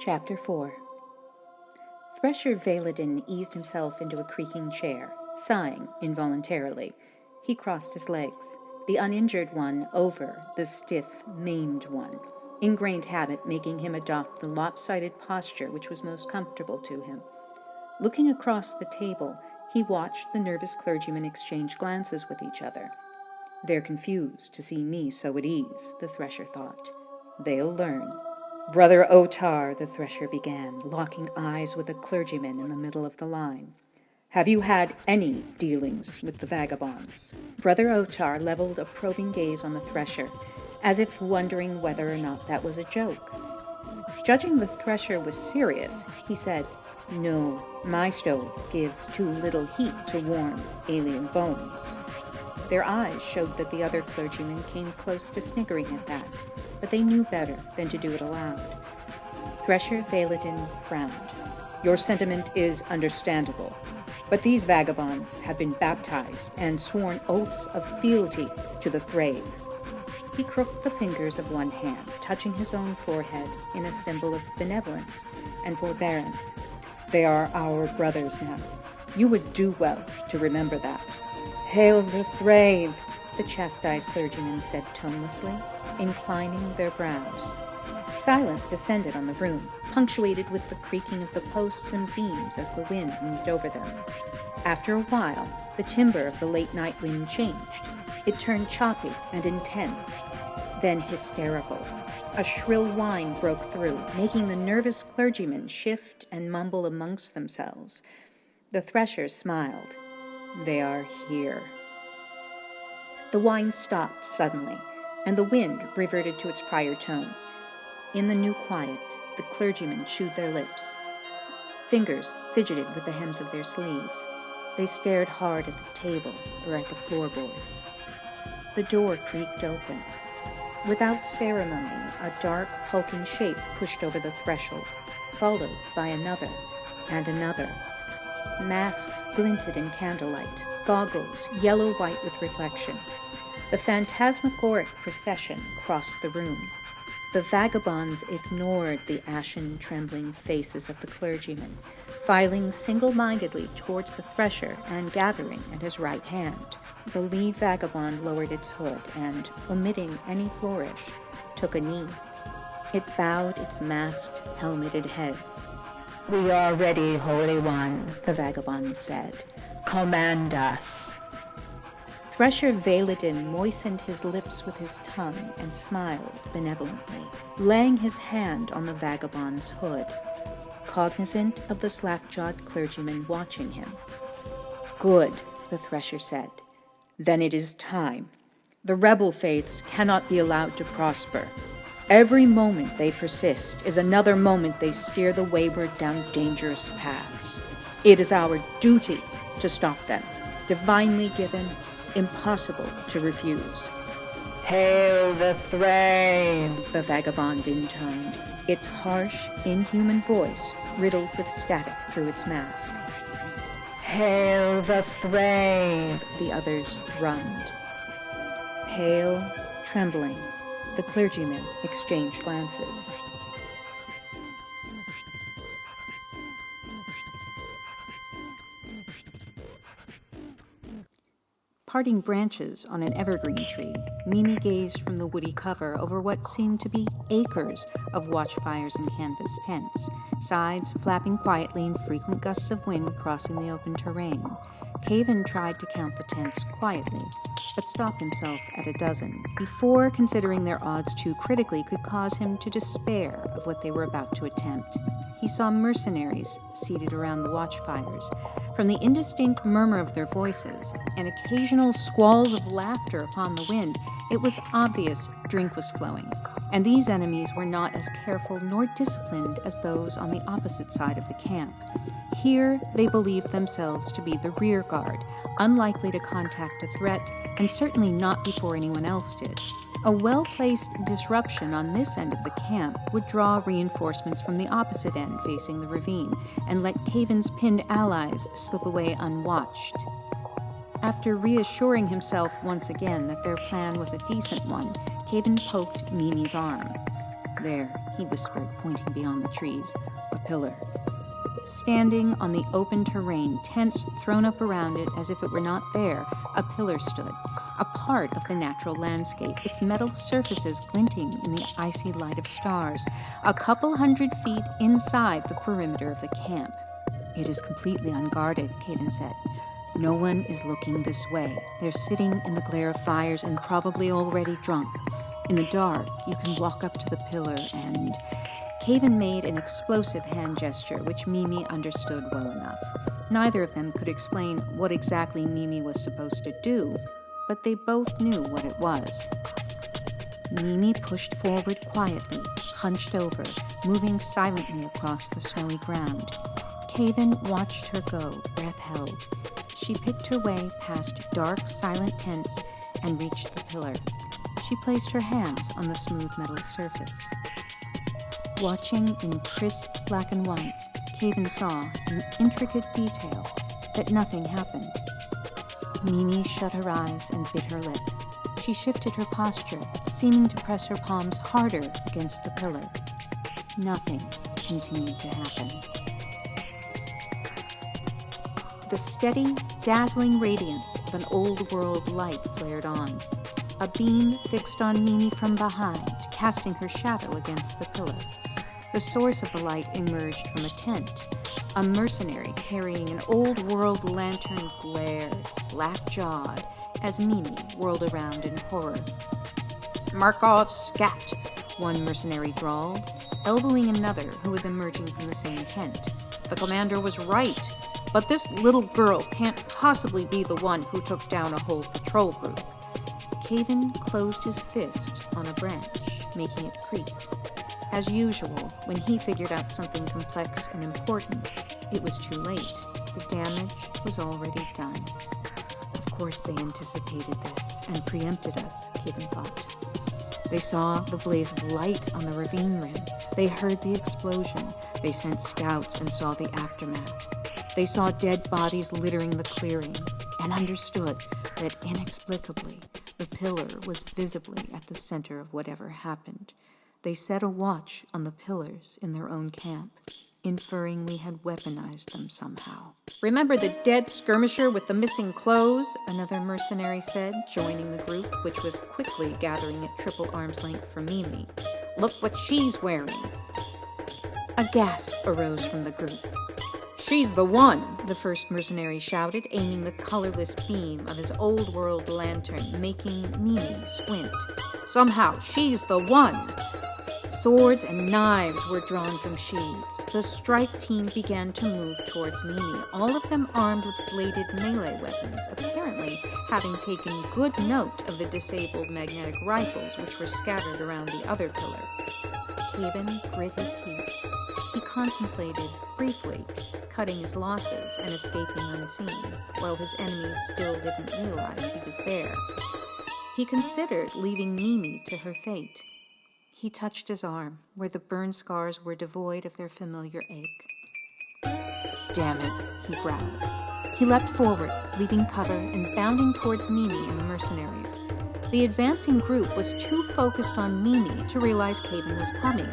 Chapter 4. Thresher Valadin eased himself into a creaking chair, sighing involuntarily. He crossed his legs, the uninjured one over the stiff, maimed one, ingrained habit making him adopt the lopsided posture which was most comfortable to him. Looking across the table, he watched the nervous clergymen exchange glances with each other. They're confused to see me so at ease, the Thresher thought. They'll learn. Brother Otar, the Thresher began, locking eyes with a clergyman in the middle of the line. Have you had any dealings with the vagabonds? Brother Otar leveled a probing gaze on the Thresher, as if wondering whether or not that was a joke. Judging the Thresher was serious, he said, No, my stove gives too little heat to warm alien bones. Their eyes showed that the other clergymen came close to sniggering at that, but they knew better than to do it aloud. Thresher Valadin frowned. Your sentiment is understandable, but these vagabonds have been baptized and sworn oaths of fealty to the Thrave. He crooked the fingers of one hand, touching his own forehead in a symbol of benevolence and forbearance. They are our brothers now. You would do well to remember that. Hail the Thrave, the chastised clergyman said tonelessly, inclining their brows. Silence descended on the room, punctuated with the creaking of the posts and beams as the wind moved over them. After a while, the timbre of the late-night wind changed. It turned choppy and intense, then hysterical. A shrill whine broke through, making the nervous clergymen shift and mumble amongst themselves. The Thresher smiled. They are here. The whine stopped suddenly, and the wind reverted to its prior tone. In the new quiet, the clergymen chewed their lips. Fingers fidgeted with the hems of their sleeves. They stared hard at the table or at the floorboards. The door creaked open. Without ceremony, a dark, hulking shape pushed over the threshold, followed by another and another. Masks glinted in candlelight, goggles yellow-white with reflection. The phantasmagoric procession crossed the room. The vagabonds ignored the ashen, trembling faces of the clergymen, filing single-mindedly towards the Thresher and gathering at his right hand. The lead vagabond lowered its hood and, omitting any flourish, took a knee. It bowed its masked, helmeted head. We are ready, Holy One, the vagabond said. Command us. Thresher Valadin moistened his lips with his tongue and smiled benevolently, laying his hand on the vagabond's hood, cognizant of the slack-jawed clergyman watching him. Good, the Thresher said. Then it is time. The rebel faiths cannot be allowed to prosper. Every moment they persist is another moment they steer the wayward down dangerous paths. It is our duty to stop them, divinely given, impossible to refuse. Hail the Thrave, the vagabond intoned, its harsh, inhuman voice riddled with static through its mask. Hail the Thrave, the others thrummed. Pale, trembling, the clergymen exchanged glances. Parting branches on an evergreen tree, Mimi gazed from the woody cover over what seemed to be acres of watchfires and canvas tents, sides flapping quietly in frequent gusts of wind crossing the open terrain. Caven tried to count the tents quietly, but stopped himself at a dozen, before considering their odds too critically could cause him to despair of what they were about to attempt. He saw mercenaries seated around the watchfires. From the indistinct murmur of their voices and occasional squalls of laughter upon the wind, it was obvious drink was flowing, and these enemies were not as careful nor disciplined as those on the opposite side of the camp. Here, they believed themselves to be the rear guard, unlikely to contact a threat, and certainly not before anyone else did. A well-placed disruption on this end of the camp would draw reinforcements from the opposite end facing the ravine, and let Caven's pinned allies slip away unwatched. After reassuring himself once again that their plan was a decent one, Caven poked Mimi's arm. There, he whispered, pointing beyond the trees. A pillar. Standing on the open terrain, tents thrown up around it as if it were not there, a pillar stood, a part of the natural landscape, its metal surfaces glinting in the icy light of stars, a couple 100 feet inside the perimeter of the camp. It is completely unguarded, Caven said. No one is looking this way. They're sitting in the glare of fires and probably already drunk. In the dark, you can walk up to the pillar and... Caven made an explosive hand gesture, which Mimi understood well enough. Neither of them could explain what exactly Mimi was supposed to do, but they both knew what it was. Mimi pushed forward quietly, hunched over, moving silently across the snowy ground. Caven watched her go, breath held. She picked her way past dark, silent tents and reached the pillar. She placed her hands on the smooth metal surface. Watching in crisp black and white, Caven saw, in intricate detail, that nothing happened. Mimi shut her eyes and bit her lip. She shifted her posture, seeming to press her palms harder against the pillar. Nothing continued to happen. The steady, dazzling radiance of an old-world light flared on. A beam fixed on Mimi from behind, casting her shadow against the pillar. The source of the light emerged from a tent. A mercenary carrying an old-world lantern glared, slack-jawed, as Mimi whirled around in horror. "Markov scat," one mercenary drawled, elbowing another who was emerging from the same tent. "The commander was right, but this little girl can't possibly be the one who took down a whole patrol group." Caven closed his fist on a branch, making it creak. As usual, when he figured out something complex and important, it was too late. The damage was already done. Of course they anticipated this and preempted us, Caven thought. They saw the blaze of light on the ravine rim. They heard the explosion. They sent scouts and saw the aftermath. They saw dead bodies littering the clearing and understood that inexplicably the pillar was visibly at the center of whatever happened. They set a watch on the pillars in their own camp, inferring we had weaponized them somehow. "Remember the dead skirmisher with the missing clothes?" another mercenary said, joining the group, which was quickly gathering at triple arm's length from Mimi. "Look what she's wearing." A gasp arose from the group. "She's the one," the first mercenary shouted, aiming the colorless beam of his old-world lantern, making Mimi squint. "Somehow, she's the one!" Swords and knives were drawn from sheaths. The strike team began to move towards Mimi, all of them armed with bladed melee weapons, apparently having taken good note of the disabled magnetic rifles which were scattered around the other pillar. Caven grit his teeth. He contemplated, briefly, cutting his losses and escaping unseen, while his enemies still didn't realize he was there. He considered leaving Mimi to her fate. He touched his arm, where the burn scars were devoid of their familiar ache. "Damn it," he growled. He leapt forward, leaving cover and bounding towards Mimi and the mercenaries. The advancing group was too focused on Mimi to realize Caven was coming.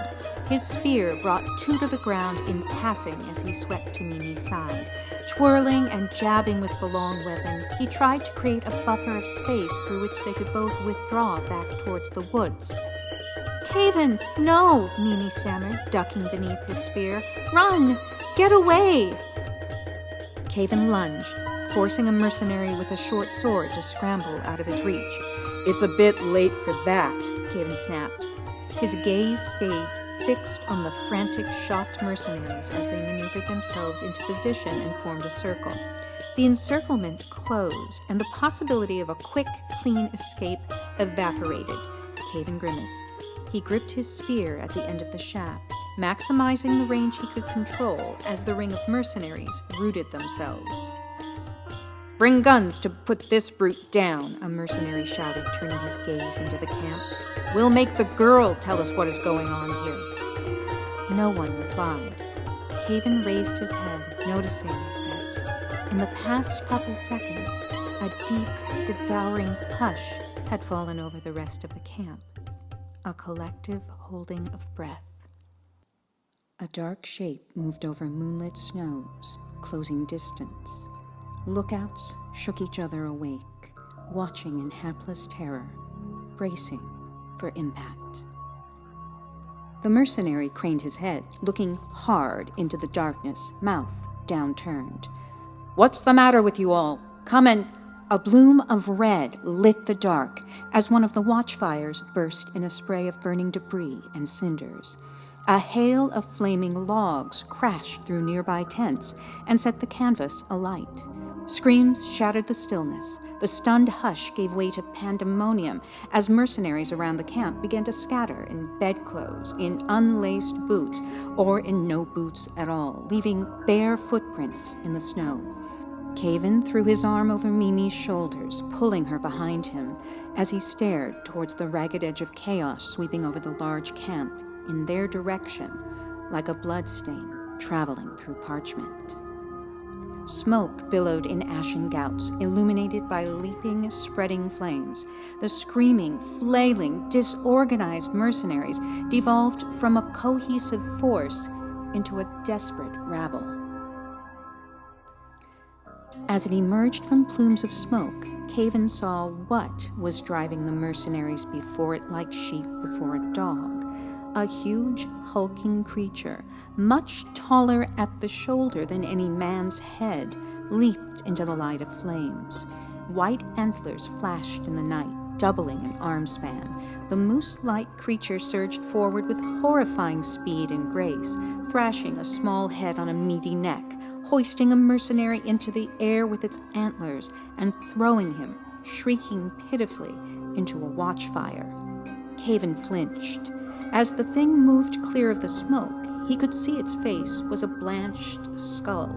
His spear brought two to the ground in passing as he swept to Mimi's side. Twirling and jabbing with the long weapon, he tried to create a buffer of space through which they could both withdraw back towards the woods. "Caven, no!" Mimi stammered, ducking beneath his spear. "Run! Get away!" Caven lunged, forcing a mercenary with a short sword to scramble out of his reach. "It's a bit late for that," Caven snapped. His gaze stayed fixed on the frantic, shocked mercenaries as they maneuvered themselves into position and formed a circle. The encirclement closed, and the possibility of a quick, clean escape evaporated. Caven grimaced. He gripped his spear at the end of the shaft, maximizing the range he could control as the ring of mercenaries rooted themselves. "Bring guns to put this brute down," a mercenary shouted, turning his gaze into the camp. "We'll make the girl tell us what is going on here." No one replied. Caven raised his head, noticing that, in the past couple seconds, a deep, devouring hush had fallen over the rest of the camp. A collective holding of breath. A dark shape moved over moonlit snows, closing distance. Lookouts shook each other awake, watching in hapless terror, bracing for impact. The mercenary craned his head, looking hard into the darkness, mouth downturned. "What's the matter with you all? Come and—" A bloom of red lit the dark as one of the watchfires burst in a spray of burning debris and cinders. A hail of flaming logs crashed through nearby tents and set the canvas alight. Screams shattered the stillness. The stunned hush gave way to pandemonium as mercenaries around the camp began to scatter in bedclothes, in unlaced boots, or in no boots at all, leaving bare footprints in the snow. Caven threw his arm over Mimi's shoulders, pulling her behind him as he stared towards the ragged edge of chaos sweeping over the large camp in their direction, like a bloodstain traveling through parchment. Smoke billowed in ashen gouts, illuminated by leaping, spreading flames. The screaming, flailing, disorganized mercenaries devolved from a cohesive force into a desperate rabble. As it emerged from plumes of smoke, Caven saw what was driving the mercenaries before it like sheep before a dog. A huge, hulking creature, much taller at the shoulder than any man's head, leaped into the light of flames. White antlers flashed in the night, doubling an arm span. The moose-like creature surged forward with horrifying speed and grace, thrashing a small head on a meaty neck, hoisting a mercenary into the air with its antlers and throwing him, shrieking pitifully, into a watchfire. Caven flinched. As the thing moved clear of the smoke, he could see its face was a blanched skull,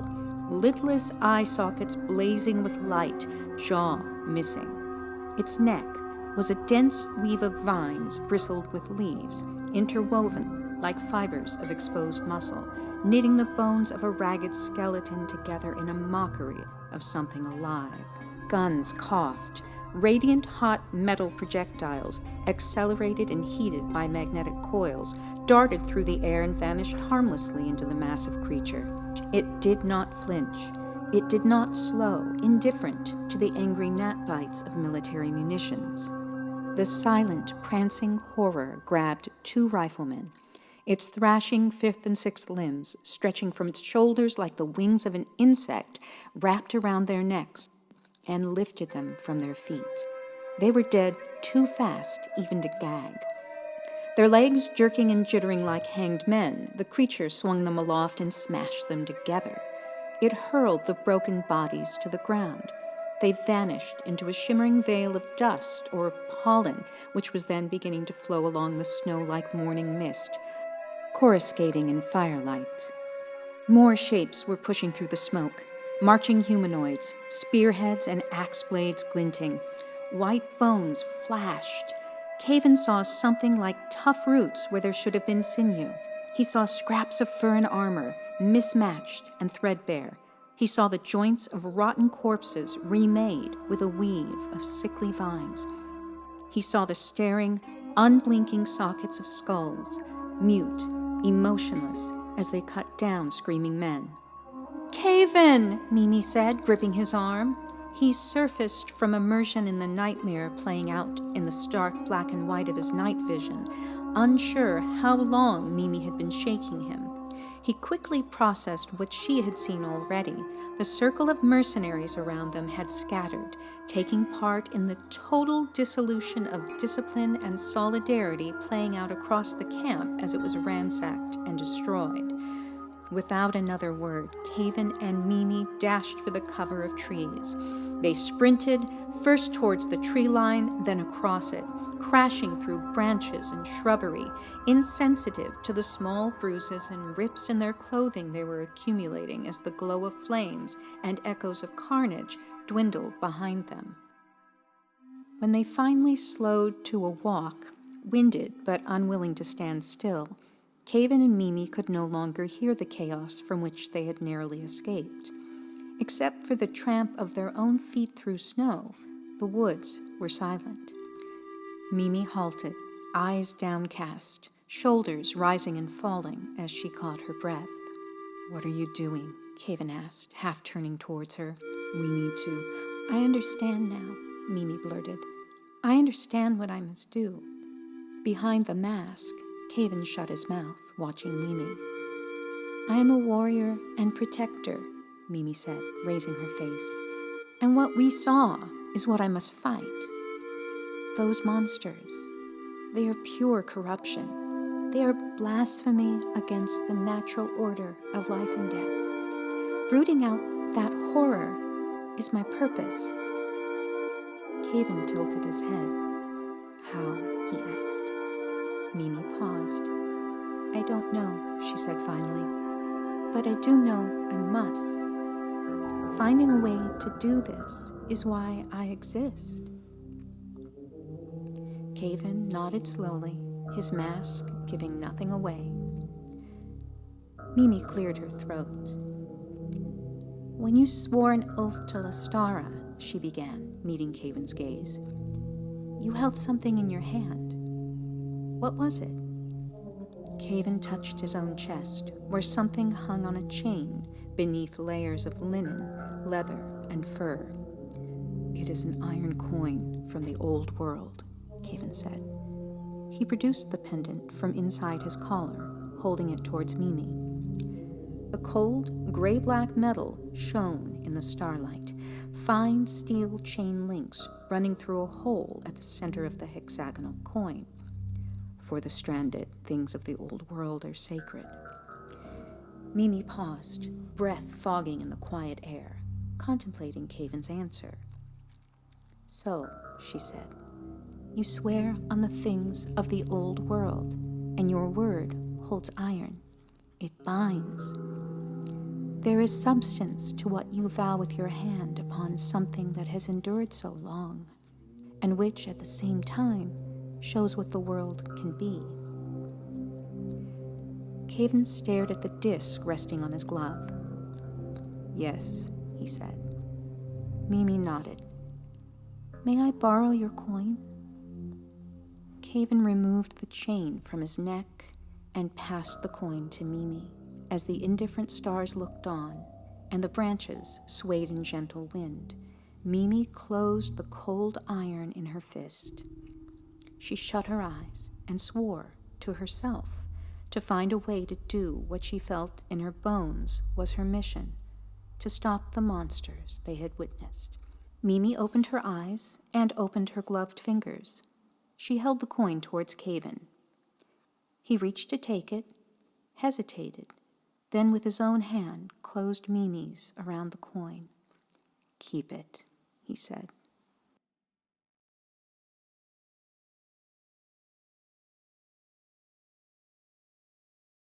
lidless eye sockets blazing with light, jaw missing. Its neck was a dense weave of vines bristled with leaves, interwoven like fibers of exposed muscle, knitting the bones of a ragged skeleton together in a mockery of something alive. Guns coughed. Radiant hot metal projectiles, accelerated and heated by magnetic coils, darted through the air and vanished harmlessly into the massive creature. It did not flinch. It did not slow, indifferent to the angry gnat bites of military munitions. The silent, prancing horror grabbed two riflemen, its thrashing fifth and sixth limbs, stretching from its shoulders like the wings of an insect, wrapped around their necks, and lifted them from their feet. They were dead too fast even to gag. Their legs jerking and jittering like hanged men, the creature swung them aloft and smashed them together. It hurled the broken bodies to the ground. They vanished into a shimmering veil of dust or pollen, which was then beginning to flow along the snow like morning mist, coruscating in firelight. More shapes were pushing through the smoke. Marching humanoids, spearheads and axe blades glinting. White bones flashed. Caven saw something like tough roots where there should have been sinew. He saw scraps of fur and armor, mismatched and threadbare. He saw the joints of rotten corpses remade with a weave of sickly vines. He saw the staring, unblinking sockets of skulls, mute, emotionless, as they cut down screaming men. "Caven," Mimi said, gripping his arm. He surfaced from immersion in the nightmare playing out in the stark black and white of his night vision, unsure how long Mimi had been shaking him. He quickly processed what she had seen already. The circle of mercenaries around them had scattered, taking part in the total dissolution of discipline and solidarity playing out across the camp as it was ransacked and destroyed. Without another word, Caven and Mimi dashed for the cover of trees. They sprinted, first towards the tree line, then across it, crashing through branches and shrubbery, insensitive to the small bruises and rips in their clothing they were accumulating as the glow of flames and echoes of carnage dwindled behind them. When they finally slowed to a walk, winded but unwilling to stand still, Caven and Mimi could no longer hear the chaos from which they had narrowly escaped. Except for the tramp of their own feet through snow, the woods were silent. Mimi halted, eyes downcast, shoulders rising and falling as she caught her breath. "What are you doing?" Caven asked, half turning towards her. "We need to—" "I understand now," Mimi blurted. "I understand what I must do." Behind the mask, Caven shut his mouth, watching Mimi. "I am a warrior and protector," Mimi said, raising her face. "And what we saw is what I must fight. Those monsters, they are pure corruption. They are blasphemy against the natural order of life and death. Rooting out that horror is my purpose." Caven tilted his head. "How?" he asked. Mimi paused. "I don't know," she said finally, "but I do know I must. Finding a way to do this is why I exist." Caven nodded slowly, his mask giving nothing away. Mimi cleared her throat. "When you swore an oath to Lestara," she began, meeting Caven's gaze, "you held something in your hand. What was it?" Caven touched his own chest, where something hung on a chain beneath layers of linen, leather, and fur. "It is an iron coin from the old world," Caven said. He produced the pendant from inside his collar, holding it towards Mimi. The cold, gray-black metal shone in the starlight, fine steel chain links running through a hole at the center of the hexagonal coin. "For the stranded, things of the old world are sacred." Mimi paused, breath fogging in the quiet air, contemplating Caven's answer. "So," she said, "you swear on the things of the old world, and your word holds iron. It binds. There is substance to what you vow with your hand upon something that has endured so long, and which at the same time shows what the world can be." Caven stared at the disc resting on his glove. "Yes," he said. Mimi nodded. "May I borrow your coin?" Caven removed the chain from his neck and passed the coin to Mimi as the indifferent stars looked on and the branches swayed in gentle wind. Mimi closed the cold iron in her fist. She shut her eyes and swore to herself to find a way to do what she felt in her bones was her mission, to stop the monsters they had witnessed. Mimi opened her eyes and opened her gloved fingers. She held the coin towards Caven. He reached to take it, hesitated, then with his own hand closed Mimi's around the coin. "Keep it," he said.